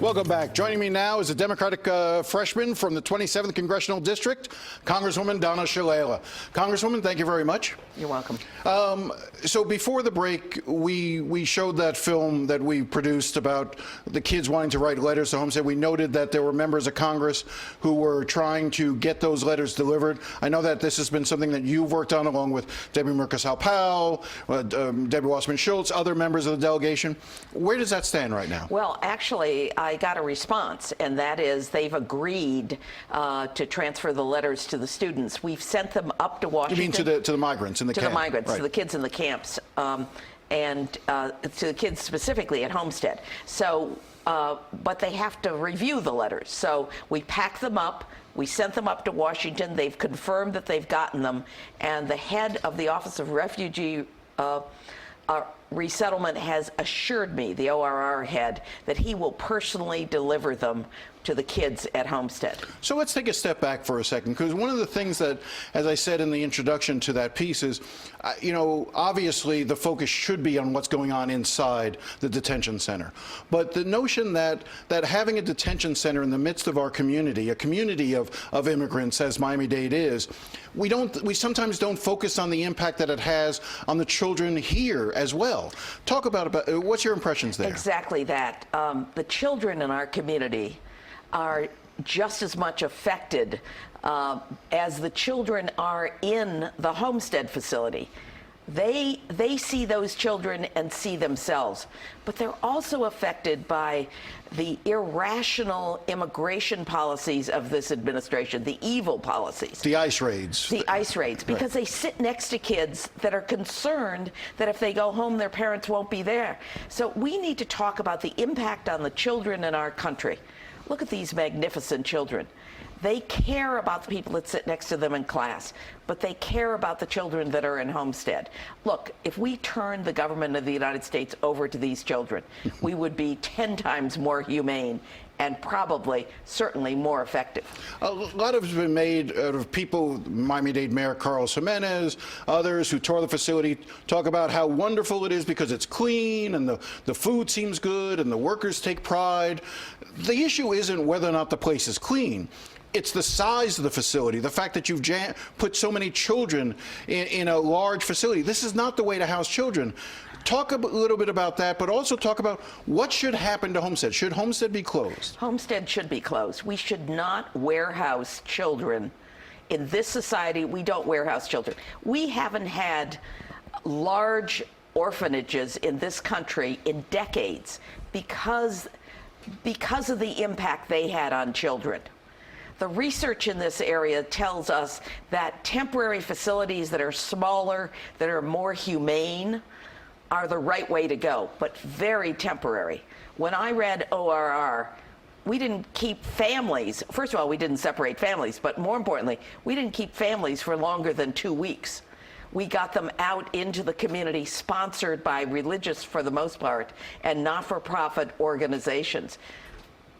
Welcome back. Joining me now is a Democratic freshman from the 27th Congressional District, Congresswoman Donna Shalala. Congresswoman, thank you very much. You're welcome. So before the break, we showed that film that we produced about the kids wanting to write letters to Homestead. We noted that there were members of Congress who were trying to get those letters delivered. I know that this has been something that you've worked on along with Debbie Merkis-Halpal, Debbie Wasserman-Schultz, other members of the delegation. Where does that stand right now? Well, actually, I got a response, and that is they've agreed to transfer the letters to the students. We've sent them up to Washington. You mean to the migrants in the camp? To the migrants, right. to the kids in the camps, and to the kids specifically at Homestead. So, but they have to review the letters. So we packed them up. We sent them up to Washington. They've confirmed that they've gotten them, and the head of the Office of Refugee Resettlement has assured me, the ORR head, that he will personally deliver them to the kids at Homestead. So let's take a step back for a second, because one of the things that, as I said in the introduction to that piece, is, you know, obviously the focus should be on what's going on inside the detention center. But the notion that having a detention center in the midst of our community, a community of immigrants, as Miami-Dade is, we sometimes don't focus on the impact that it has on the children here as well. Talk about what's your impressions there? Exactly that. The children in our community are just as much affected as the children are in the Homestead facility. They see those children and see themselves, but they're also affected by the irrational immigration policies of this administration, the evil policies. The ICE raids. The ICE raids, because they sit next to kids that are concerned that if they go home, their parents won't be there. So we need to talk about the impact on the children in our country. Look at these magnificent children. They care about the people that sit next to them in class, but they care about the children that are in Homestead. Look, if we turned the government of the United States over to these children, we would be 10 times more humane and probably, certainly more effective. A lot has been made out of people, Miami-Dade Mayor Carlos Jimenez, others who tour the facility, talk about how wonderful it is because it's clean and the food seems good and the workers take pride. The issue isn't whether or not the place is clean. It's the size of the facility, the fact that you've put so many children in a large facility. This is not the way to house children. Talk a little bit about that, but also talk about what should happen to Homestead. Should Homestead be closed? Homestead should be closed. We should not warehouse children. In this society, we don't warehouse children. We haven't had large orphanages in this country in decades because of the impact they had on children. The research in this area tells us that temporary facilities that are smaller, that are more humane, are the right way to go, but very temporary. When I read ORR, we didn't keep families. First of all, we didn't separate families, but more importantly, we didn't keep families for longer than 2 weeks. We got them out into the community, sponsored by religious, for the most part, and not-for-profit organizations.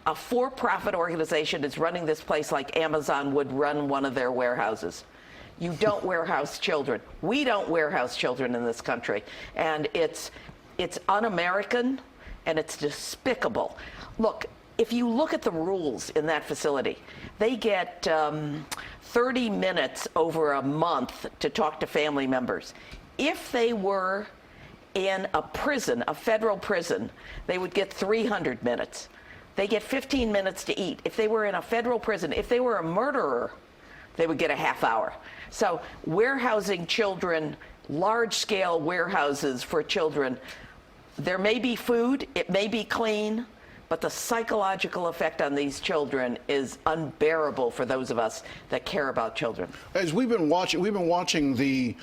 A for-profit organization is running this place like Amazon would run one of their warehouses. You don't warehouse children. We don't warehouse children in this country. And it's un-American and it's despicable. Look, if you look at the rules in that facility, they get 30 minutes over a month to talk to family members. If they were in a prison, a federal prison, they would get 300 minutes. They get 15 minutes to eat. If they were in a federal prison, if they were a murderer, they would get a half hour. So warehousing children, large-scale warehouses for children, there may be food, it may be clean, but the psychological effect on these children is unbearable for those of us that care about children. As we've been watching the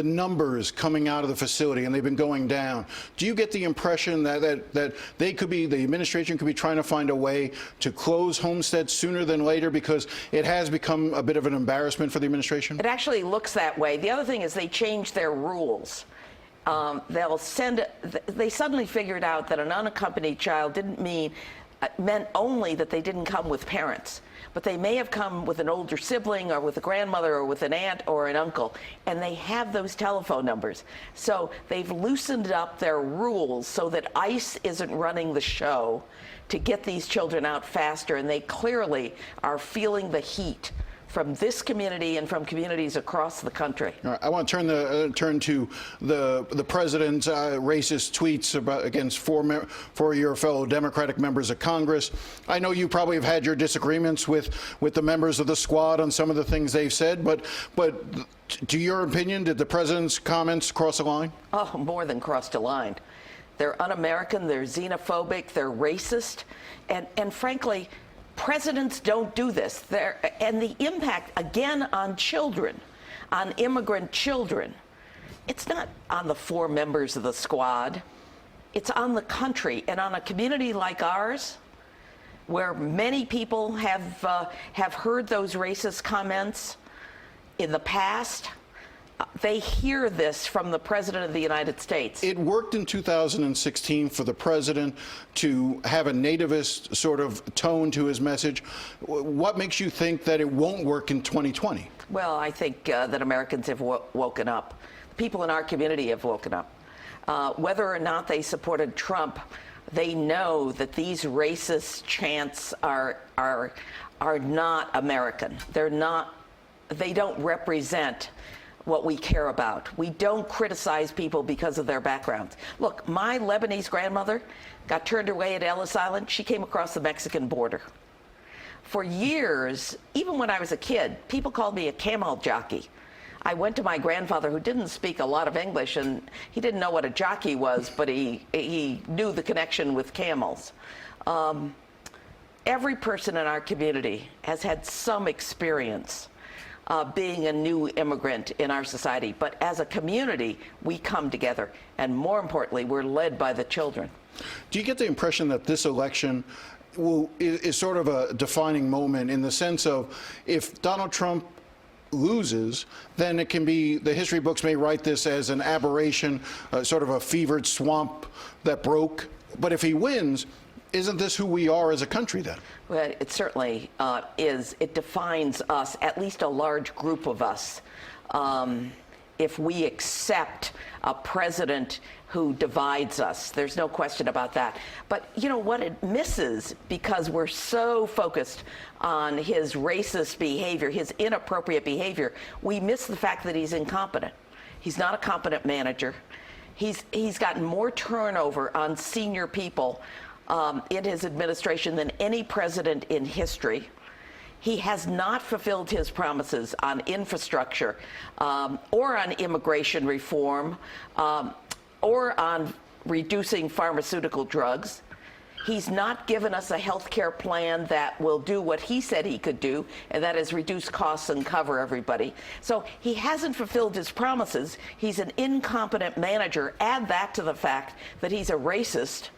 numbers coming out of the facility, and they've been going down. Do you get the impression that they could be, the administration could be trying to find a way to close Homestead sooner than later because it has become a bit of an embarrassment for the administration? It actually looks that way. The other thing is they changed their rules. They suddenly figured out that an unaccompanied child meant only that they didn't come with parents. but they may have come with an older sibling or with a grandmother or with an aunt or an uncle, and they have those telephone numbers. So they've loosened up their rules so that ICE isn't running the show to get these children out faster, and they clearly are feeling the heat from this community and from communities across the country. All right, I want to turn to the president's racist tweets against four your fellow Democratic members of Congress. I know you probably have had your disagreements with the members of the squad on some of the things they've said, but to your opinion, did the president's comments cross a line? Oh, more than crossed a line. They're un-American, they're xenophobic, they're racist, and frankly, presidents don't do this. And the impact, again, on children, on immigrant children, it's not on the four members of the squad. It's on the country. And on a community like ours, where many people have heard those racist comments in the past, they hear this from the President of the United States. It worked in 2016 for the president to have a nativist sort of tone to his message. What makes you think that it won't work in 2020? Well, I think that Americans have woken up. People in our community have woken up. Whether or not they supported Trump, they know that these racist chants are not American. They don't represent what we care about. We don't criticize people because of their backgrounds. Look, my Lebanese grandmother got turned away at Ellis Island. She came across the Mexican border. For years, even when I was a kid, people called me a camel jockey. I went to my grandfather, who didn't speak a lot of English, and he didn't know what a jockey was, but he knew the connection with camels. Every person in our community has had some experience being a new immigrant in our society. But as a community, we come together. And more importantly, we're led by the children. Do you get the impression that this election is sort of a defining moment in the sense of if Donald Trump loses, then it can be, the history books may write this as an aberration, sort of a fevered swamp that broke. But if he wins, isn't this who we are as a country then? Well, it certainly is. It defines us, at least a large group of us, if we accept a president who divides us. There's no question about that. But you know what it misses, because we're so focused on his racist behavior, his inappropriate behavior, we miss the fact that he's incompetent. He's not a competent manager. He's gotten more turnover on senior people in his administration than any president in history. He has not fulfilled his promises on infrastructure or on immigration reform or on reducing pharmaceutical drugs. He's not given us a health care plan that will do what he said he could do, and that is reduce costs and cover everybody. So he hasn't fulfilled his promises. He's an incompetent manager. Add that to the fact that he's a racist.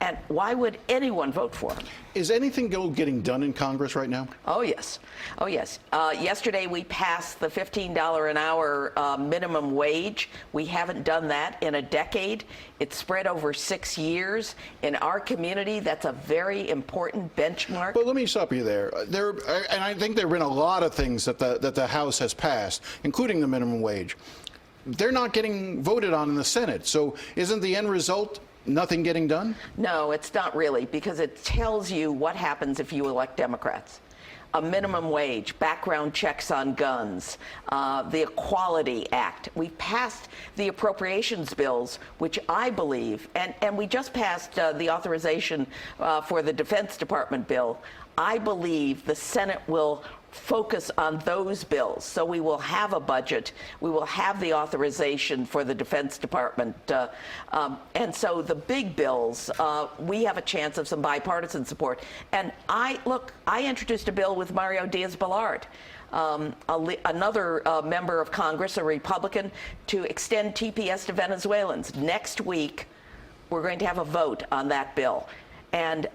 And why would anyone vote for him? Is anything getting done in Congress right now? Oh, yes. Oh, yes. Yesterday, we passed the $15 an hour minimum wage. We haven't done that in a decade. It's spread over 6 years. In our community, that's a very important benchmark. But let me stop you there. And I think there have been a lot of things that the House has passed, including the minimum wage. They're not getting voted on in the Senate. So isn't the end result nothing getting done? No, it's not really, because it tells you what happens if you elect Democrats. A minimum wage, background checks on guns, the Equality Act. We passed the appropriations bills, which I believe, and we just passed the authorization for the Defense Department bill. I believe the Senate will focus on those bills. So we will have a budget. We will have the authorization for the Defense Department. And so the big bills, we have a chance of some bipartisan support. And I introduced a bill with Mario Diaz-Balart, another member of Congress, a Republican, to extend TPS to Venezuelans. Next week, we're going to have a vote on that bill. And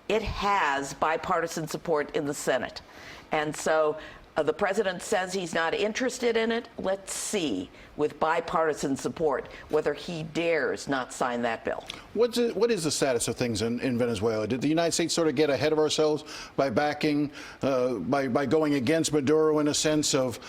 it has bipartisan support in the Senate. And so The president says he's not interested in it. Let's see, with bipartisan support, whether he dares not sign that bill. What is the status of things in Venezuela? Did the United States sort of get ahead of ourselves by backing, by going against Maduro in a sense of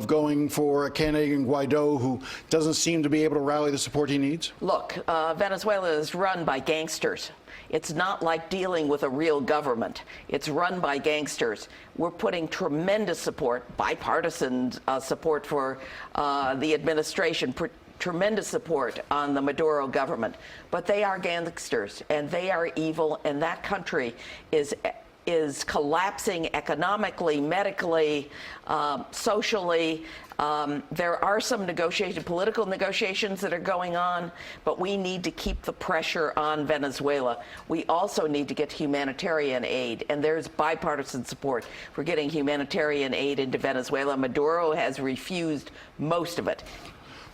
going for a candidate in Guaido who doesn't seem to be able to rally the support he needs? Look, Venezuela is run by gangsters. It's not like dealing with a real government. It's run by gangsters. We're putting tremendous support, bipartisan support for the administration, tremendous support on the Maduro government. But they are gangsters, and they are evil, and that country is collapsing economically, medically, socially. There are some political negotiations that are going on, but we need to keep the pressure on Venezuela. We also need to get humanitarian aid, and there's bipartisan support for getting humanitarian aid into Venezuela. Maduro has refused most of it.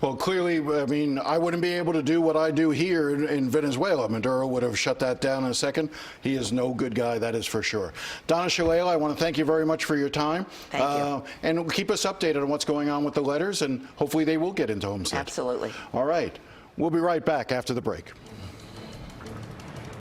Well, clearly, I mean, I wouldn't be able to do what I do here in Venezuela. Maduro would have shut that down in a second. He is no good guy, that is for sure. Donna Shalala, I want to thank you very much for your time. Thank you. And keep us updated on what's going on with the letters, and hopefully they will get into Homestead. Absolutely. All right. We'll be right back after the break.